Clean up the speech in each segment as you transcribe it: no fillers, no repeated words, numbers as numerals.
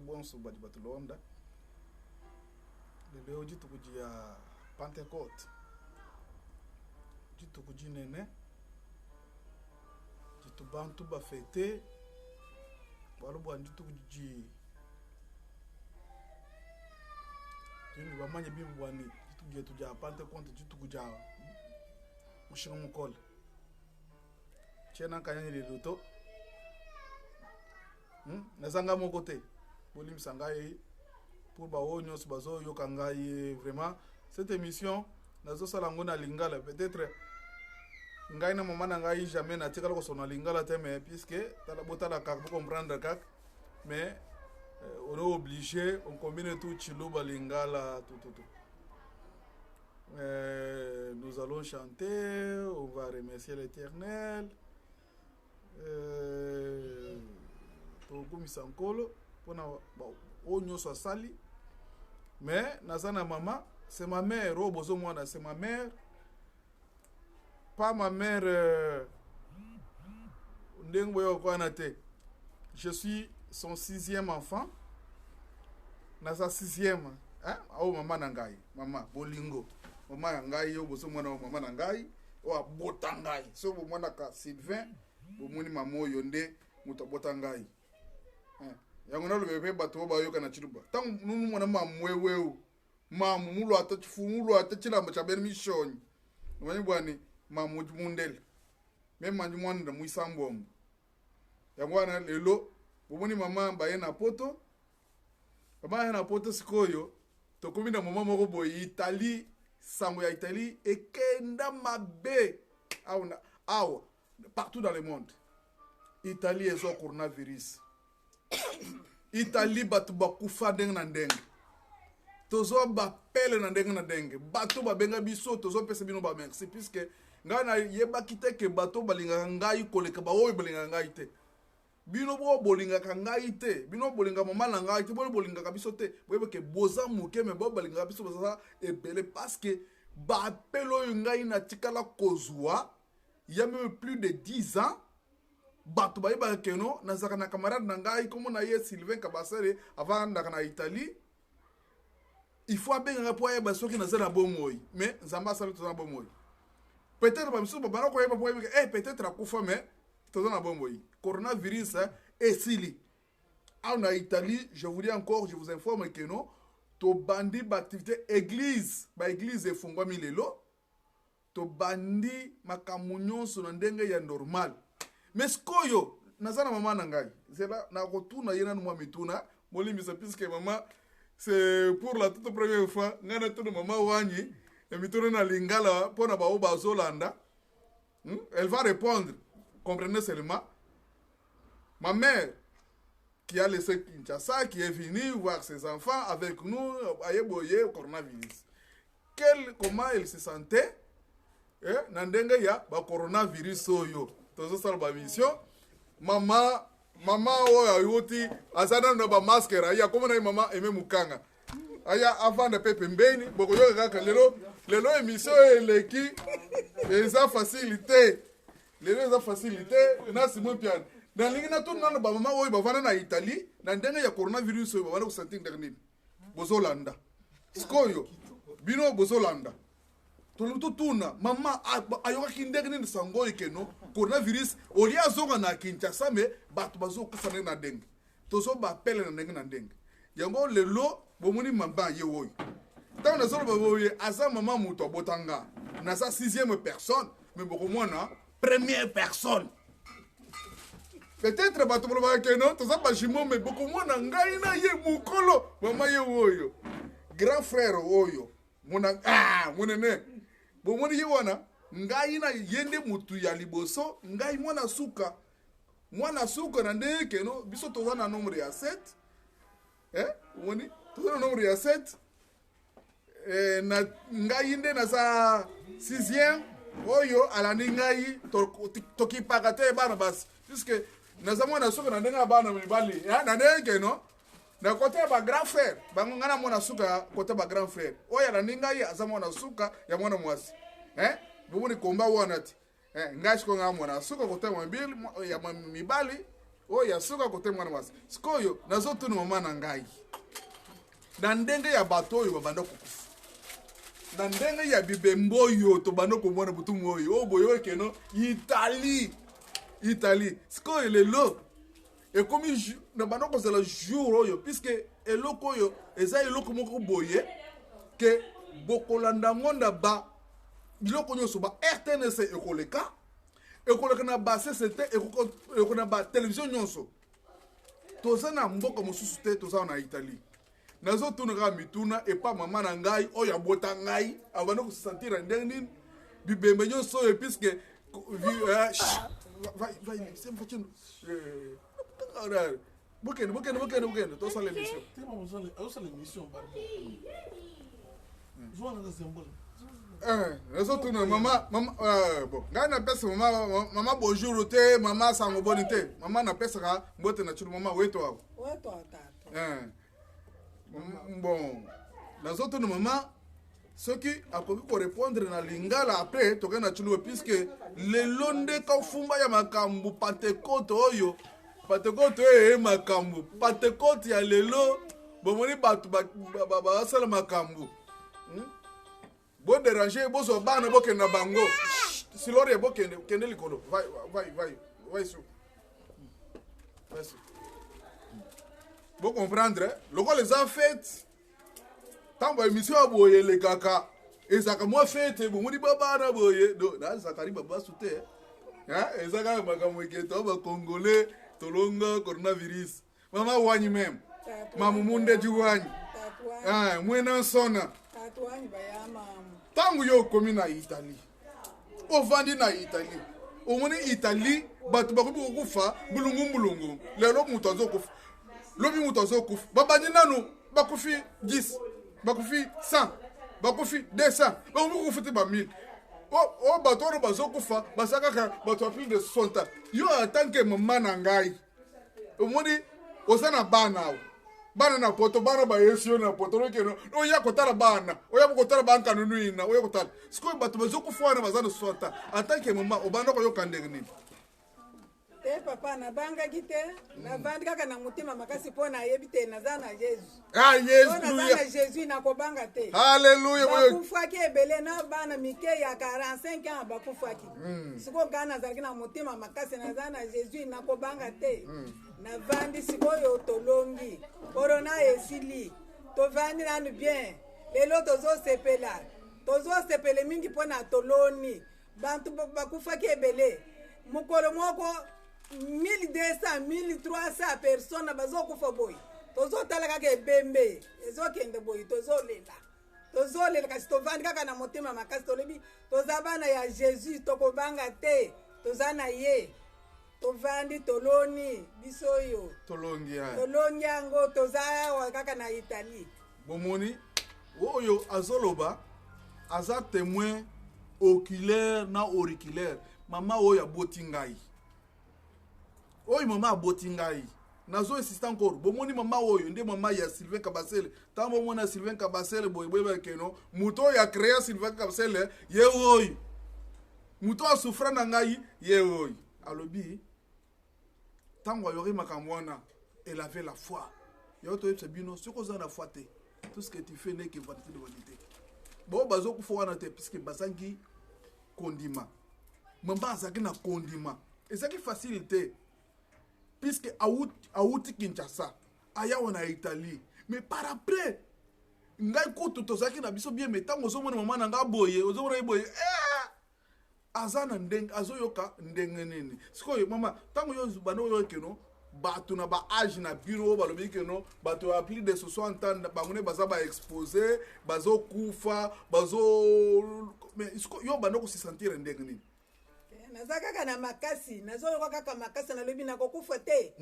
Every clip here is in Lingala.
bonso badi batulonda lelo jitu kujia Pentecote jitu kujinene jitu bantu ba fete balubu jitu kuji jitu bamanye bibu bwani jitu kujia tuja Pentecote jitu kuja mushinga mukola chena kanyani liluto nazanga mon côté bolim sangai pour ba onyo bazo yo kangai vraiment cette émission nazo sala ngona lingala peut-être ngai na mama ngai jamais na tikala ko sona lingala te mais puisque tala botala ka pour comprendre ka mais on est obligé on combine tout chiluba lingala tout nous allons chanter, on va remercier l'Éternel. Tokumisa nkolo pona onyo so sali mais nazana maman c'est ma mère obozo mwana c'est ma mère pas ma mère ndengo yo kwana te je suis son 6e enfant na sa 6e hein au maman nangai maman bolingo maman nangai obozo mwana maman nangai o abotangai so bo mwana ka Sylvain bo muni mamo yonde muto botangai yango na lobebe bato ba yoka na chiluba tangu nunu mwana mamweweu mamumulo atachifumulo atachila machabeni mission mwanyi bwani mamujumundele mema njumwanda muisambombo yango na lelo bomoni mama baye na poto baba na poto sikoyo tokomina mama moko boyi Italie sango ya Italie ekenda mabe awa partout dans le monde Italie ezo coronavirus Italie batu bakufa ndenge na ndenge tozo ba pele na ndenge na ndenge batu babenga biso tozo pesa bino ba merci puisque ngana yeba kiteke batu balinga ngai koleka ba oyo balinga ngai te bino bo bolinga ka ngai te bino bolinga mama na ngai te bo bolinga ka biso te boyeba ke boza muke me bo balinga biso baza ebele parce que ba pelo ngai na tikala kozwa il y a même plus de 10 ans bato bayiba keno nazaka na camarade na ngai comme na ye Sylvain Kabasere avant ndaka na Italie il faut abenga po yeba soki nazana bomoyi mais nzamba sala tozana bomoyi peut-être ba misuba bana ko yeba po yeba peut-être akufa mais tozana bomoyi coronavirus esili en Italie je vous dis encore je vous informe que non to bandi ba activité église efungwa milelo to bandi makamunyo so na ndenge ya normal mais koyo nazana mama na ngai c'est là na kotuna yena no mituna molimisa puisque maman c'est pour la toute première fois ngana tuna mama wanyi et mituna na lingala pona ba oba zolanda elle va répondre comprenez seulement ma mère qui a laissé Kinshasa qui est venue voir ses enfants avec nous ayeboye coronavirus comment elle se sentait na ndenge ya ba coronavirus oyo tozo sala ba mission mama oyo ayuti asana no ba maskera ya comme na mama eme mukanga aya avant de pepe mbeni boko yo kaka lelo émission eleki eza facilité na Simon Pian na lingi na tuna ba mama oyo ba vana na Italie na ndenge ya coronavirus oyo ba vana ku sentir ndenge bozolanda skoyo bino bozolanda tuna mama ayoka kindenge ni sango ikeno coronavirus olia zonga na Kinshasa me batu bazo kufa na ndenge tozo ba pele na ndenge na ndenge yango lelo bomuni mamba ye woy tant na zolo baboye asa mama muto botanga na sa 6e personne mais boko mwana première personne peut-être batu ba keno tozo ba jimo mais boko mwana ngai na ye mukolo mama ye woyo grand frère oyo mona monene bomoni yiwana ngai na yende mutu ya liboso ngai mwana suka na ndeke no biso toza na nombre ya 7 woni toza na nombre ya 7 na ngai nde na sa 6e oyo alandi ngai tokipaka te bana basi puisque naza mwana suka na ndenge bana mibali na ndeke no na côté ba grand frère bango ngana mwana suka côté ba grand frère oya na ninga ya za mwana suka ya mwana mwasi bomoni komba wana ti ngashi ko ngana mwana suka côté mobile ya mibali oya soka kote mwana mwasi sikoyo nazotuna mama na ngai na ndenge ya bato oyo babanda kokufa na ndenge ya bibembo oyo tobanda komona butu moyo o boyo keno Italie sikoyo lelo ekomi na banda kozala jour oyo puisque eloko oyo eza eloko moko boye ke bokolanda ngonda ba biloko nyonso ba RTNC ekoleka na ba CCT ekoleka na ba télévision nyonso toza na mboka mosusu te toza na Italie nazotunaka mituna epa mama na ngai oyo abota ngai abanda kosentir ndenge nini bibembe nyonso oyo puisque bokende tosala émission nazotuna mama bon ngai napesa mama bonjour te mama sango boni te mama napesaka mbote na chulu mama weto ako bon nazotuna mama soki akoki korépondre na lingala après tokende na chulu puisque lelo nde kafumba ya makambo Pentecote oyo makambo Pentecote ya lelo bomoni bato basala makambo bo déranger bozo bana bokenda bango silore bokende likolo vai sur bo comprendre loko les en fait tango émission aboye le kaka ezaka moi fête bomoni babana boye do na zakari baba soute ezaka makambo keto ba congolais tolonga coronavirus mama wanyi même mamu munde juwanyi mwena sona tangu yo komi na Italie ovandi na Italie omoni Italie bato bakobi kokufa bulungu lelo mutu azokufa lobi mutu azokufa babandi nanu bakufi 10 bakufi 100 bakufi 200 bakobi kokufa te ba 1000 o bato oyo bazokufa basakaka bato ya plus de 60 yo atanke mama na ngai omoni oza na bana na poto bana ba yesio na poto lokeno oya kotala bana oya kotala banka nunuina oya kotala sikoyo bato bazokufa na bazana 60 atanke mama obanda ko yokandenge nini te papa na banga kite na bandi kaka na mutima makasi pona yebite na zana Jesus Hallelujah Jésus na ko banga te Hallelujah bakufaki ebele na bana mike ya 45 ans bakufaki siko kana zaki na mutima makasi na zana Jesus na ko banga te na bandi sikoyo tolongi corona esili to vandi nanu bien lelo tozo sepele mingi pona toloni bantu bakufaki ebele mukolo moko 1200 1300 personnes bazokufa boy tozotala kaka ebembe ezokende boy tozolela kasi tovandi kaka na motema makasi tolobi toza bana ya Jésus tokobanga te toza na ye tovandi toloni biso yo tolongi yango toza kaka na Italie bomoni oyo azoloba aza témoin oculaire na auriculaire mama oyo aboti ngai oyo mama aboti ngai nazo insista encore bomoni mama oyo nde mama ya Sylvain Kabasele tambo mona Sylvain Kabasele boyeboye keno muto ya créer Sylvain Kabasele ye oyo muto asufra na ngai ye oyo alobi tango yori makamwana elle avait la foi yo to yetse bino soko za na foi te tout ce que tu fais n'est que vanité de vanité bo bazo ku fo na te puisque bazangi kondima mamba azaki na kondima ezaki facilité puisque auti Kinshasa ayawa na Italie mais par après ngai kutu tozaki na biso bien metango zomona mama na ngaboye ozomona boye azana ndenge azoyoka ndenge nini sikoyo mama tango yo bano yo keno bato na ba âge na biro balobi keno bato ya plus de 60 ans bangone baza ba exposé bazo kufa bazo mais yo bano ko se sentir ndenge nini nazaka kaka na makasi nazoyoka kaka makasi na lobi na kokufa te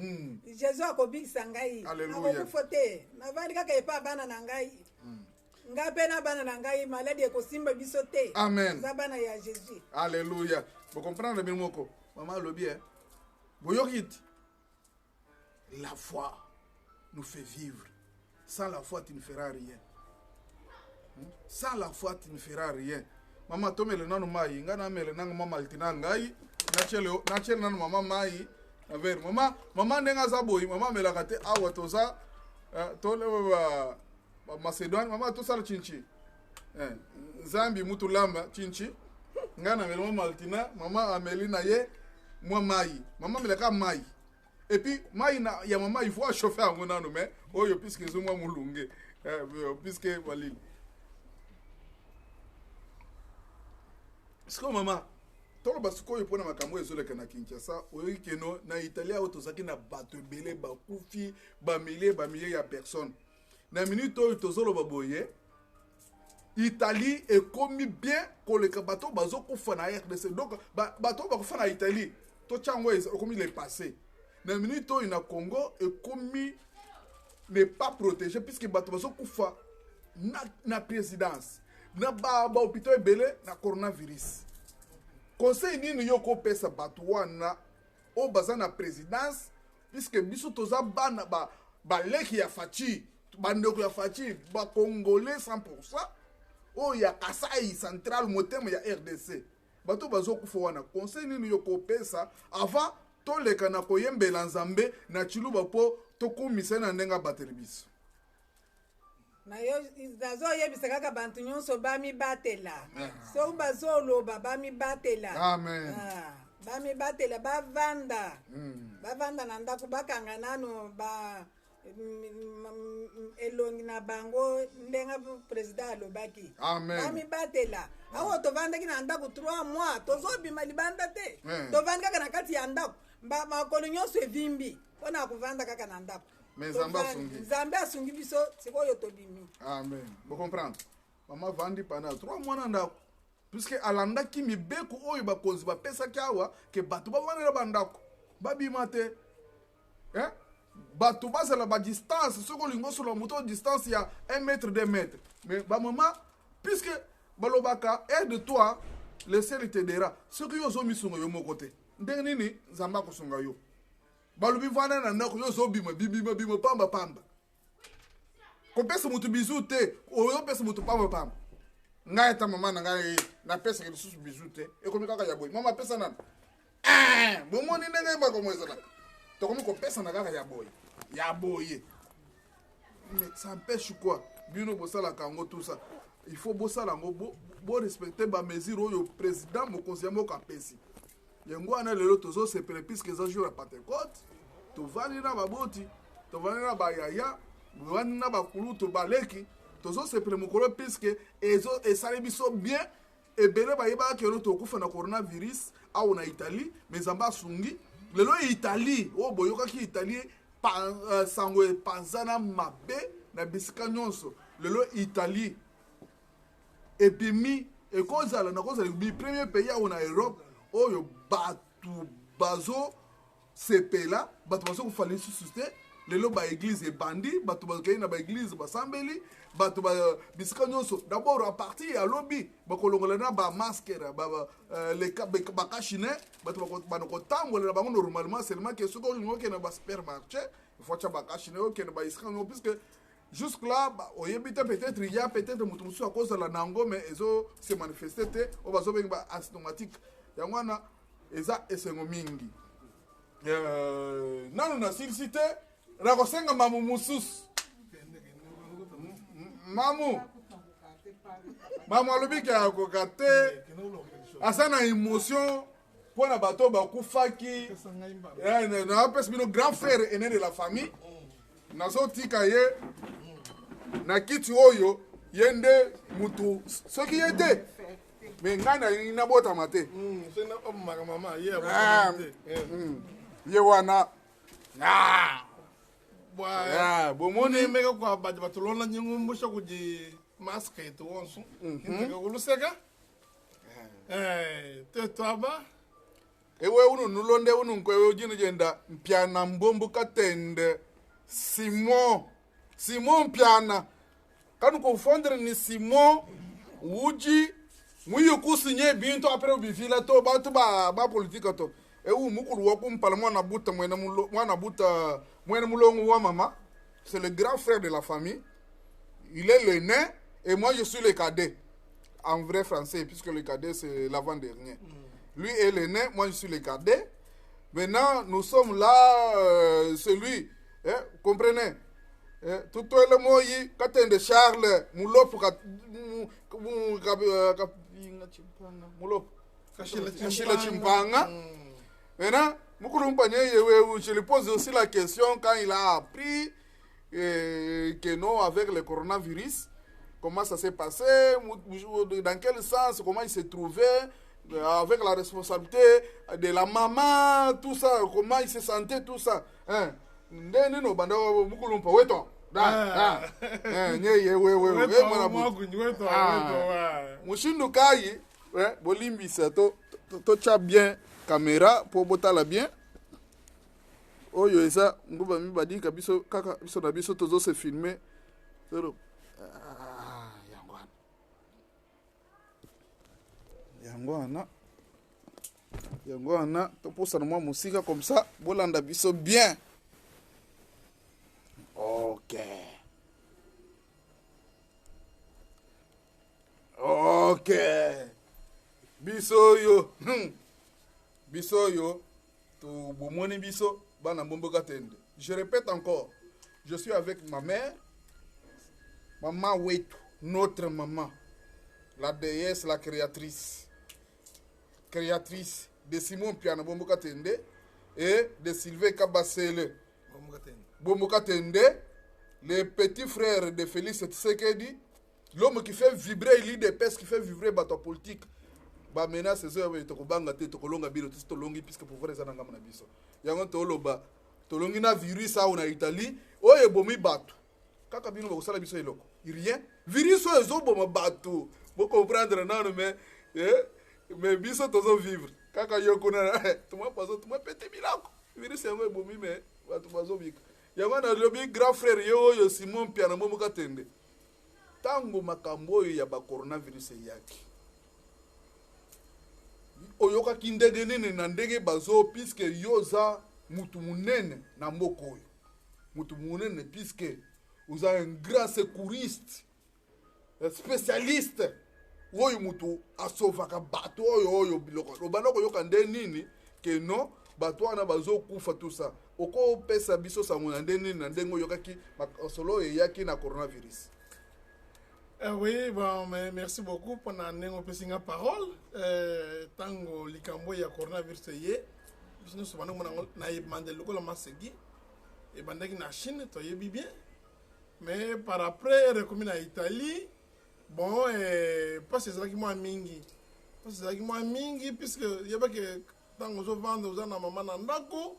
Jésus akobikisa ngai akokufa te navandi kaka epa bana na ngai ngape na bana na ngai maladi ekosimba biso te amen za bana ya Jésus alléluia vous comprendre bien moko mama lobi boyokit la foi nous fait vivre sans la foi tu ne feras rien sans la foi tu ne feras rien mama tomele nanu mai ngana mele nanga mama altina ngai na chele nanu mama mai Avec maman nenga zaboy, maman me la kate awa toza to le Macédoine, maman to sala chinchi. Zambi mutu lamba chinchi. Ngana melmo maltina, maman amelina ye moi mai. Maman me la ka mai. Et puis mai na ya maman il faut chauffer en ngona no mais oyo puisque zo moi mulunge. Puisque walil. Est-ce que maman tolo basiko yopona makambo ezoleka na Kinshasa oyoki keno na Italia otozaki na bato ebele bakufi bamillie ya personne na minute oyo tozoloba boye Italie ekomi bien koleka bato bazokufa na RDC donc bato bakufa na Italie to chango ekomi le passé na minute oyo na Congo ekomi n'est pas protégé puisque bato bazokufa na présidence na ba hôpital ebele na coronavirus. Conseil nini yoko pesa bato wana o baza na présidence puisque biso toza bana ba leki ya fachi bandeko ya fachi ba congolais 100% o ya Kasai central motema ya RDC bato bazokufa wana. Conseil nini yoko pesa avant to leka na koyembela nzambe na chiluba po tokumisa na ndenga bateli biso na yo nazoyebisa kaka bantu nyonso bamibatela so bazoloba bamibatela amen bamibatela bavanda bavanda na ndako bakanga nano elongi na bango ndenga president alobaki bamibatela awo tovandaki na ndako 3 mois tozobima libanda te tovandi kaka na kati ya ndako makolo nyonso evimbi mpona kovanda kaka na ndako. Mais Zambé a sungi biso c'est quoi yotobimi. Amen. Vous comprenez? Maman vandi pendant 3 mois nanda. Puisque alanda ki mi beku oyo ba konzi ba pesa kyawa ke batu ba vanda bandako. Babi mate. Batu ba la ba distance soko lingo sur la moto distance ya 1 mètre 2 mètres. Mais ba maman puisque balobaka aide-toi le ciel te dira. Ce que yo zo misunga yo mokote. Ndenge nini Zamba kusunga yo. Balubi vana na ndako yo zo bima pamba ko pesa mutu bizu te oyo pesa mutu pamba ngai ta mama na ngai na pesa ke bisu bizu te e komi kaka ya boy mama pesa nana bomoni nenge ba ko mwezala to komi ko pesa na kaka ya boy mais ça empêche quoi bino bosala kango tout ça il faut bosala ngo bo respecter ba mesure oyo président mo conseiller mo kapesi yengo ana lelo tozo se prépis que ça joue à Pentecôte tovani na baboti tovani na bayaya tovani na bakulu to baleki tozo se premokolo puisque ezo esali biso bien ebele bayeba ke no tokufa na coronavirus au na Italie mais Zamba sungi lelo Italie o boyoka ki Italie sango panzana mabe na bisika nyonso lelo Italie epimi ekozala na kozala bi premier pays au na Europe oyo batu bazo sepela batu bazo kufali susute lelo ba église e bandi batu bazo kena ba église ba sambeli batu ba bisika nyonso d'abord à partir ya lobby ba kolongola na ba masquera ba les ba kashine batu ba ko tangola ba normalement seulement que ce qu'on ngoke na ba supermarché il faut cha ba kashine ok na ba isika no puisque jusque là oyebita peut-être il y a peut-être mutusu à cause de la nango mais ezo se manifester o bazo ba asymptomatique yangwana eza esengo mingi nanu na silicité rakosenga mamu mususu mamu alobiki akoka te asa na émotion mpona bato bakufaki napesi bino grand frère aîné de la famille nazotika ye na kiti oyo ye nde mutu soki ye te mais ngai nabotama te ye wana bomoni meka kwa batolona nyingu mbusha kuji maska eto wonso ndeka kuluseka te twaba ewe unu nulonde unu nkwewe ujinu jenda mpiana mbombu katende Simon mpiana kanu confondre ni Simon uji mwiyo kusinye binto apre ubifila to batu ba politika to ewu mukuru waku mpala mwana buta mwene mulongo wa mama c'est le grand frère de la famille il est l'aîné et moi je suis le cadet en vrai français puisque le cadet c'est l'avant-dernier lui est l'aîné moi je suis le cadet Maintenant, nous sommes là, celui, comprenez, tout le monde, quand on de Charles, Moulop, Kachila Chimpanga. Maintenant, je lui pose aussi la question quand il a appris que non, avec le coronavirus, comment ça s'est passé, dans quel sens, comment il s'est trouvé, avec la responsabilité de la maman, tout ça, comment il se sentait, tout ça. Ndeni banda mukulumpa weto. Mushindu kai, bolimbi sa to cha bien caméra pour botala bien. Oyo eza nguba mi badika biso kaka biso na biso tozo se filmer. Zero. Yangwana toposa na mwa musika comme ça bolanda biso bien. Ok. Biso yo to bomoni biso bana mbomboka tende. Je répète encore. Je suis avec ma mère, maman Wetu, notre maman, la déesse, la créatrice de Simon Piana Bomboka Tende et de Sylvain Kabasele Bomboka Tende, le petit frère de Félix Tshisekedi, l'homme qui fait vibrer l'île de peste, qui fait vibrer bateau politique. Ba menace ces heures to kobanga te to kolonga biro to longi puisque pour faire ça na ngama na biso. Yango to loba to longi na virus a na Italie, oye bomi bato. Kaka bino ko sala biso eloko. Rien. Virus o ezo boma bato. Vous comprendre non mais biso tozo vivre. Kaka yoko na to moi paso to moi pété bilako. Virus yango bomi mais bato bazo bika. Yango na lobi grand frère yo Simon Piana Bomboka Tende. Tango makambo ya ba coronavirus yaki. Oyoka kindege nene na ndenge bazo puisque yoza mutu munene na mboko oyo. Mutu munene puisque uza un grand secouriste, spécialiste. Oyo mutu asovaka bato oyo biloko. Lobana ko yoka nde nini ke no bato wana bazo kufa tout ça. Oko pesa biso sa mona nde nini na ndenge oyoka ki solo yaki na coronavirus. Oui, bon, mais merci beaucoup pour la parole. Tango likambo ya coronavirus ye, nous sommes na demandé le col masegi et bandaki na Chine to yebi bien. Mais par après recommandé à Italie, bon pas c'est ça qui moi mingi. Pas c'est ça qui moi mingi puisque yeba que tango zo vendre aux na maman na ndako,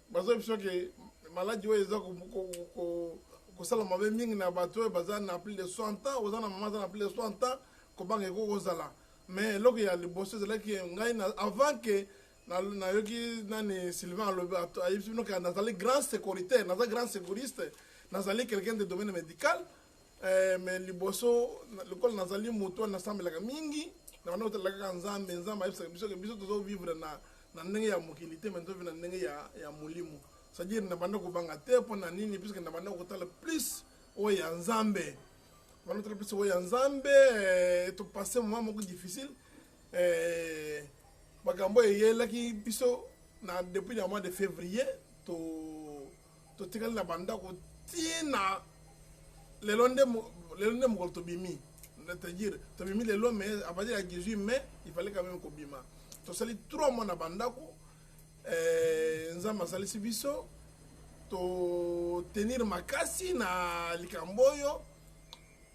bazo biso que maladie o ezako ko kosala mabe mingi na bato baza na plus de 60 ans ozana maman na plus de 60 ans ko bange ko kozala mais loko ya liboso zela ki ngai na avant que na yoki nani Sylvain le bato ayibsi no ka nazali grand sécuritaire nazali grand sécuriste nazali quelqu'un de domaine médical mais liboso le col nazali moto na sambela mingi na bana otela ka nzambe ayibsa biso tozo vivre na ndenge ya mokilité mais tozo na ndenge ya mulimu. C'est-à-dire na banda ko banga te pona nini puisque na banda ko tala plus o ya nzambe banda tala plus o ya nzambe to passer moment moko difficile bakambo yela ki biso na depuis le mois de février to tikali na banda ko tina le londe mo to bimi, c'est-à-dire to bimi le long mais à partir de 18 mai il fallait quand même ko bima to sali 3 mois na banda ko nzamba salisi biso to tenir makasi na likamboyo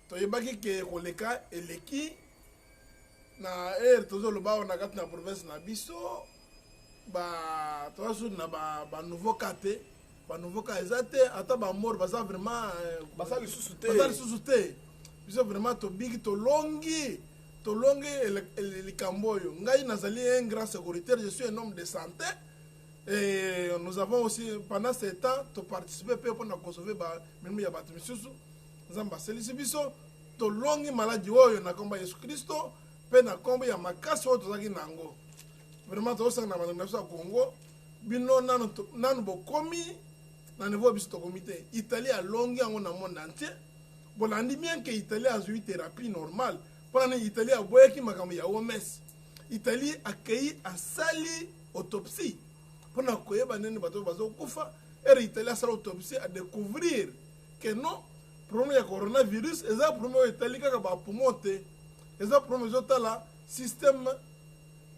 to yebaki ke koleka eleki na tozo loba na kati na province na biso ba to asu na ba nouveau kate ba nouveau ka ezate ata ba mort baza vraiment basali susute biso vraiment to big to longi likamboyo ngai nazali un grand sécuritaire, je suis un homme de santé. Et nous avons aussi, pendant ce temps, participé pour nous conserver même ya batu misusu. Nzamba selisi biso to longi maladie oyo na komba Yesu Kristo pe na komba ya makasi oyo tozaki nango. Vraiment to sanga na bandeko ya Congo bino nanu bokomi na niveau biso to comité. Italie a longi yango na monde entier. Bolandi bien que Italie a eu thérapie normale. Pendant Italie a boyaki makambo ya OMS. Italie a accueilli a sali autopsie. mpona koyeba nini bato bazokufa ere Italie asala autopsie a découvrir que non problème ya coronavirus eza problème oyo etali kaka bapoumon te eza problème ezotala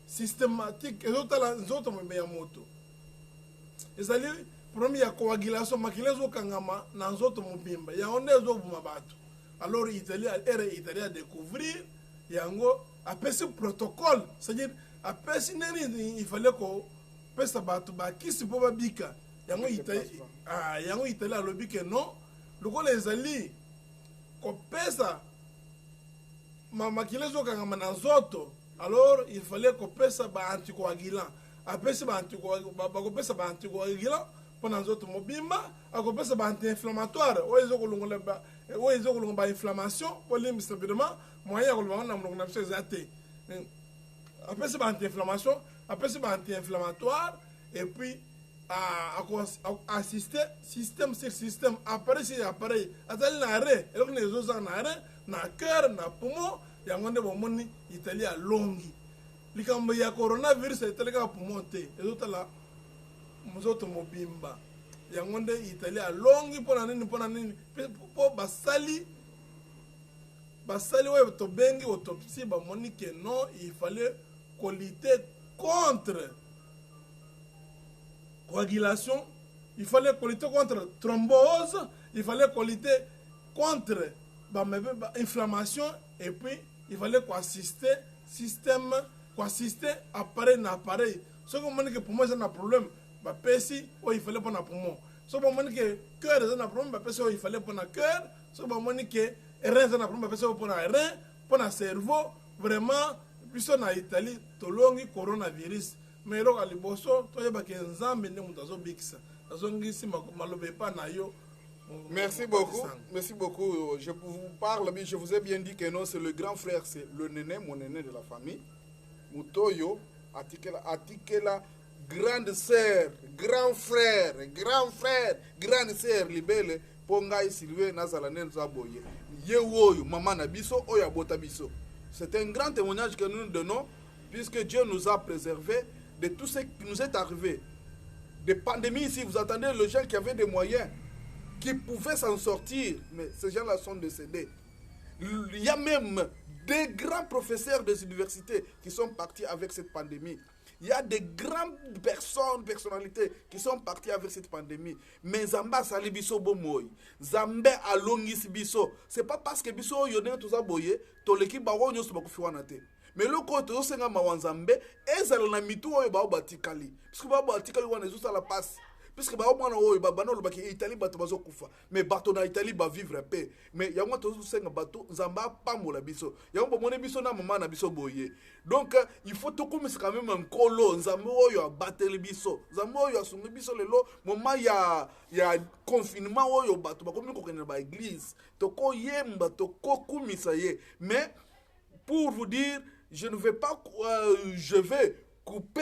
systématique ezotala nzoto ya moto ezali problème ya coagulation makila ezokangama na nzoto mobimba yango nde ezobuma bato alors Italie a découvrir yango apesi protocole c'est-à-dire apesi nini il fallait ko pesa bato bakisi mpo babika yango Italie alobi ke non lokola ezali kopesa makila ezokangama na nzoto alors il fallait kopesa baanticoagulant apesi bakopesa baanticoagulant mpona nzoto mobimba akopesa baanti-inflammatoire oyo ezokolongola bainflammation polimbisa évidemment moyen ya koloba na monoko na biso eza te apesi baanti-inflammation apesi baanti-inflammatoire et puis assister système sur système appareil sur appareil azali na arrêt eloko na ezozala na arrêt na cœur na poumon yango nde bomoni Italie alongi likambo ya coronavirus etali kaka poumon te ezotala nzoto mobimba yango nde Italie alongi mpona nini mpo basali oyo tobengi autopsie bamoni ke non il fallait lutter contre coagulation, il fallait lutter contre thrombose, il fallait lutter contre inflammation et puis il fallait assister appareil na appareil. Ce qu'on m'a dit que pour moi c'est un problème, il fallait pas un poumon. Ce qu'on m'a dit que cœur c'est un problème, il fallait pas un cœur. Ce qu'on m'a dit que rein c'est un problème, il fallait pas un rein, pas un cerveau. Vraiment, puis en Italie, tolongi coronavirus. Mais là, à l'Iboso, tu as un Nzambe ne mutazo bikisa. Azongisi malobe pa na yo. Merci beaucoup. Merci beaucoup. Je vous parle, mais je vous ai bien dit que non, c'est le grand frère, c'est le néné, mon néné de la famille. Mutoyo, Atikela, grande sœur, grand frère, grande sœur, libelle, Pongai Sylvain Nazalanen Zaboye. Yewoyo, maman Nabiso, Oya Botabiso. C'est un grand témoignage que nous donnons, puisque Dieu nous a préservés de tout ce qui nous est arrivé. Des pandémies ici, vous attendez les gens qui avaient des moyens, qui pouvaient s'en sortir, mais ces gens-là sont décédés. Il y a même des grands professeurs des universités qui sont partis avec cette pandémie. Il y a des grandes personnalités qui sont parties avec cette pandémie. Mais Zamba sali biso bomoy. Zambe alongis biso. C'est pas parce que biso yone tout ça boye, to l'équipe baro nyo soba kufiwana te. Mais le côté au senga mawanzambe, ezala na mitu oyo ba batikali. Parce que ba batikali wana ezo sala passe. Parce que ba mwana oyo ba bana lobaki Italie bato bazo kufa. Mais bato na Italie ba vivre paix. Mais yango to senga bato Zamba pamola biso. Yango bomone biso na mama na biso boye. Donc il faut to comme c'est quand même un colo Nzambe oyo abateli biso. Nzambe oyo asungi biso lelo moment ya confinement oyo bato ba komi ko kena ba église. To ko yemba to ko kumisa ye. Mais pour vous dire je ne vais pas je vais couper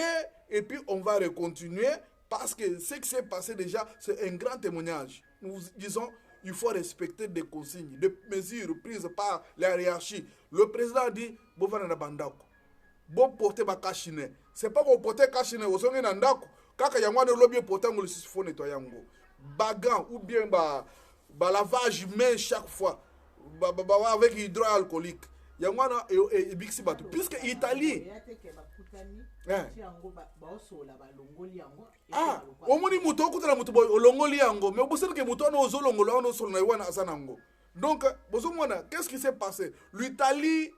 et puis on va recontinuer. Parce que ce qui s'est passé déjà, c'est un grand témoignage. Nous disons, il faut respecter des consignes, des mesures prises par la hiérarchie. Le président a dit, bon, bon porter ma cachine. C'est pas qu'on porte cachine, vous savez, nandako. Kaka yangwa ne lobby porter le siphon nettoyango. Bagan ou bien lavage main chaque fois. Avec hydroalcoolique. Yangwa et bixi batou. Puisque Italie. Omoni muto kutala muto boy olongoli yango mais bosel ke muto no zolongolo no solna wana asanango. Donc bozomona qu'est-ce qui s'est passé? L'Italie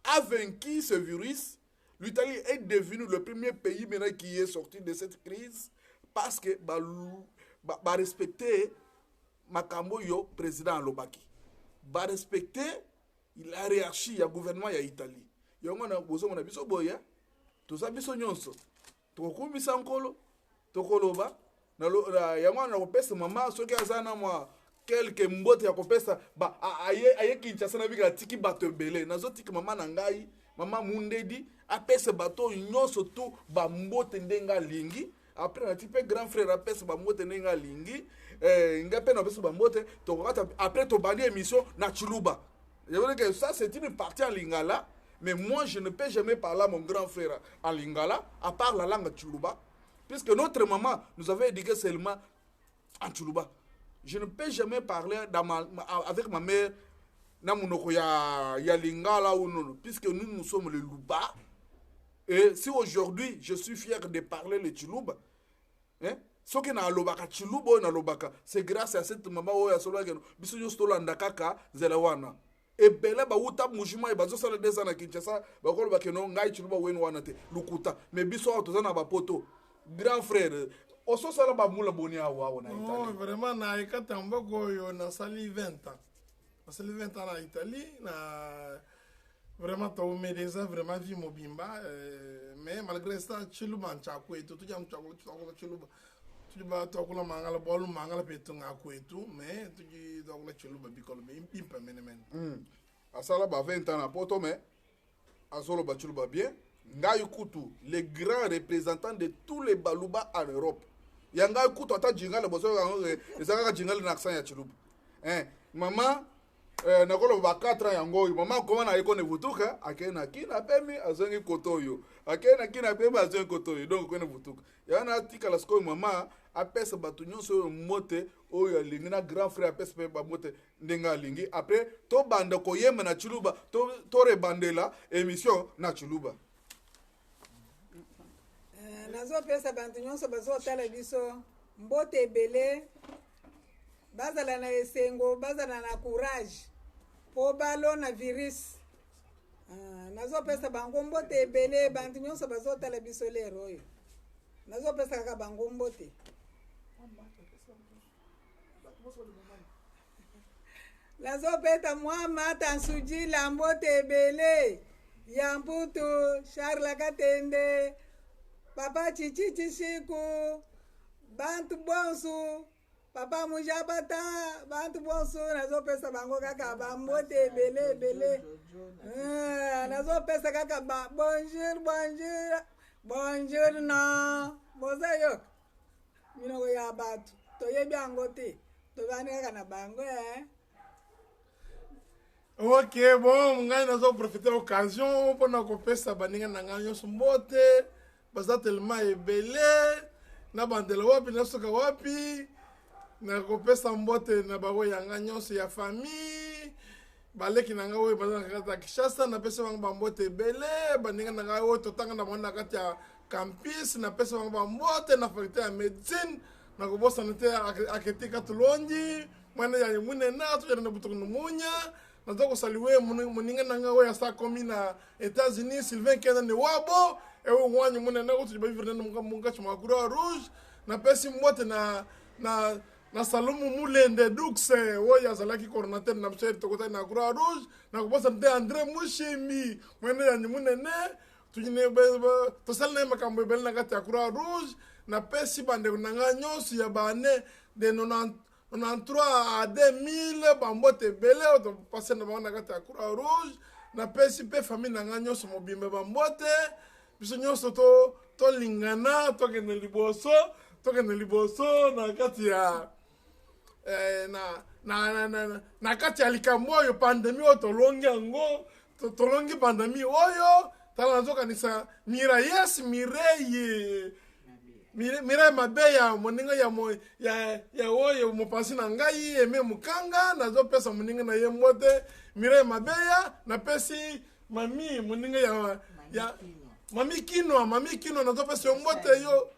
a vaincu ce virus. L'Italie est devenue le premier pays maintenant qui est sorti de cette crise parce que ba respecter makambo yo président Lobaki. Ba respecter la hiérarchie ya gouvernement ya Italie. Yongona bozomona biso boya. Tout biso nyonso tokumisa nkolo tokoloba na yango na kopesa mama soki azana mwa quelques mbote ya kopesa ba aye Kinshasa na bika tiki bato belé nazo tiki mama na ngai mama Mundedi apesa bato nyonso tu ba mbote ndenga lingi après na type grand frère apesa ba mbote ndenga lingi ngape na pesa ba mbote tokata après to bandi émission na Chiluba. Je veux dire que ça c'est une partie en lingala. Mais moi, je ne peux jamais parler à mon grand frère en lingala, à part la langue tchoulouba. Puisque notre maman nous avait éduqué seulement en Tchoulouba. Je ne peux jamais parler avec ma mère ya lingala ou non, puisque nous sommes le Louba. Et si aujourd'hui je suis fier de parler le Tchoulouba, hein, ce qui na lobaka Tchoulouba na lobaka, c'est grâce à cette maman oya solo que biso yo stolanda kaka zelawana. Et bela ba uta mujima e bazo sala desa na Kinshasa, ba ko lobaka no ngai Tchoulouba wenu wana te lukuta. Mais biso to na ba poto. Grand frère, oso sala ba mula boni awa na Italie. Non, vraiment na ikata mboko yo na sali 20 ans. Na sali 20 ans na Italie na vraiment to medeza vraiment vie mobimba mais malgré ça Tchoulouba nchako eto tu jam chako Tchoulouba. Tchoulouba to ko la mangala bolu mangala peto ngako eto mais tu ji do ko Tchoulouba bikolo me impimpa menemen. Asala ba 20 ans na poto mais azolo ba Tchoulouba bien. Ngai Kutu, le grand représentant de tous les Balouba en Europe. Yanga Kutu ata jingal boso ezaka jingal na accent ya Tchoulouba. Maman nakolo ba 4 ans yango, maman comment na yeko ne vutuka, akena kina pemi azongi kotoyo. Akena kina pemi azongi kotoyo. Donc ko ne vutuka. Yana tika la sko maman apesa batu nyonso mote oyo lingina grand frère apesa pe ba mote ndenga lingi. Après to banda ko yema na Tchoulouba, to rebandela émission na Tchoulouba. nazopesa bantu nyonso bazotala biso mbote ebele bazala na esengo bazala na courage po balona virus nazopesa bango mbote ebele bantu nyonso bazotala biso lero oyo nazopesa kaka bango mbote nazopeta mwa mata nsujila mbote ebele ya mputu Charles Katende Papa Chichi Chishiku, Bantu Bonsu, Papa Mujabata, Bantu Bonsu, nazopesa bango kaka bambote bele bele. Nazopesa kaka bonjour no. Boza yok. Mino go ya batu. To yebi angote. To bani kaka na bango Ok, bon, ngai nazo profiter occasion pour na kopesa baninga na nganyo sumbote. Baza tellement ebele na bandela wapi na soka wapi na kopesa mbote na babo yanga nyonso ya famille baleki na ngawe baza na kata Kinshasa na pesa bango bambote ebele baninga na ngawe totanga na mwana kati ya campus na pesa bango bambote na faculté ya médecine na kobosa nte aketika tulongi mwana ya mune na to na butuku munya na toko saliwe muninga na ngawe ya sa komi na États-Unis Sylvain Kenda ne wabo ewo mwanyi mune na kutu jibavire na munga chuma Croix Rouge na pesi mbote na Salomu Mulende Duxe woya zalaki coordinateur na mshe tokota na Croix Rouge na kubosa nte André Mushimi mwene ya mune ne tujine to salna makambo bel na kati ya Croix Rouge na pesi bande na nyonso ya bane de 93 à 2000 bambote bele to passer na bana kati ya Croix Rouge na pesi pe famille na nyonso mobimbe bambote biso nyonso to lingana tokende liboso na kati ya na kati ya likambo oyo pandemi oyo tolongi yango tolongi pandemi oyo tala nazokanisa Mireille Mabeya moninga ya oyo mopansi na ngai eme mukanga nazopesa moninga na ye mbote Mireille Mabeya na pesi mami moninga ya Mami Kino na tope se mbote yo.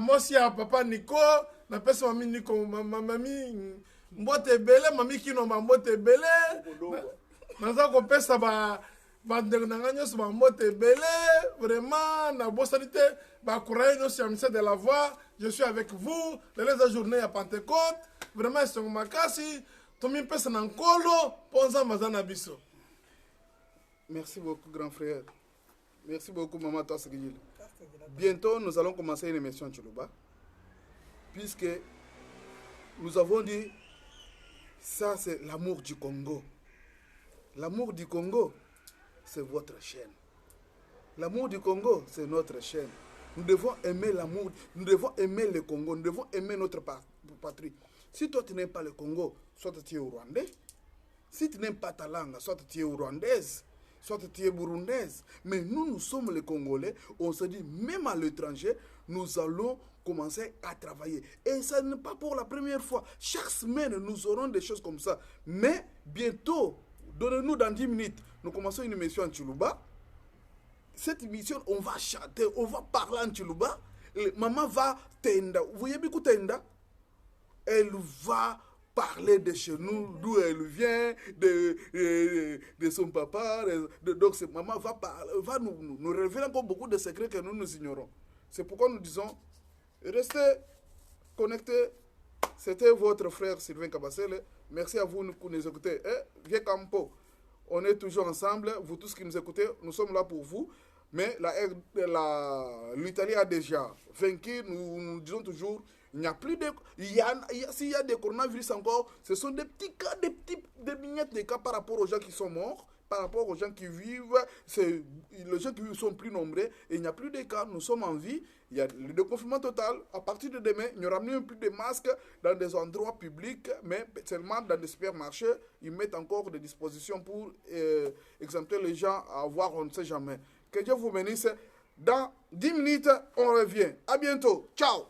Mosi ya papa Nico na pesa mami Nico mami mbote bele mami Kino mbote bele. Naza ko pesa ba ndanga nyos ba mbote bele vraiment na bosanité ba courage no siamse de la voix. Je suis avec vous les journées à Pentecôte. Vraiment c'est makasi to mi pesa na nkolo ponza mazana biso. Merci beaucoup grand frère. Merci beaucoup, Maman Tassegil. Bientôt, nous allons commencer une émission Tchoulouba. Puisque nous avons dit, ça c'est l'amour du Congo. L'amour du Congo, c'est votre chaîne. L'amour du Congo, c'est notre chaîne. Nous devons aimer l'amour, nous devons aimer le Congo, nous devons aimer notre patrie. Si toi tu n'aimes pas le Congo, soit tu es au Rwandais. Si tu n'aimes pas ta langue, soit tu es au Rwandaise. soit tu es burundaise. Mais nous sommes les Congolais. On se dit, même à l'étranger, nous allons commencer à travailler. Et ça n'est pas pour la première fois. Chaque semaine, nous aurons des choses comme ça. Mais bientôt, donnez-nous dans 10 minutes, nous commençons une émission en Tchoulouba. Cette émission, on va chanter, on va parler en Tchoulouba. Maman va tenda. Vous voyez beaucoup tenda? Elle va parler de chez nous, d'où elle vient, de son papa. Donc, maman va nous révéler encore beaucoup de secrets que nous ignorons. C'est pourquoi nous disons, restez connectés. C'était votre frère Sylvain Kabasele. Merci à vous qui nous écoutez. Vieux Campo, on est toujours ensemble. Vous tous qui nous écoutez, nous sommes là pour vous. Mais l'Italie a déjà vaincu. Nous disons toujours, il n'y a plus de... S'il y a des coronavirus encore, ce sont des petits cas, des vignettes de cas par rapport aux gens qui sont morts, par rapport aux gens qui vivent. Les gens qui vivent sont plus nombreux. Et il n'y a plus de cas, nous sommes en vie. Il y a le déconfinement total. À partir de demain, il n'y aura même plus de masques dans des endroits publics, mais seulement dans des supermarchés. Ils mettent encore des dispositions pour exempter les gens à avoir, on ne sait jamais. Que Dieu vous bénisse. Dans 10 minutes, on revient. À bientôt. Ciao.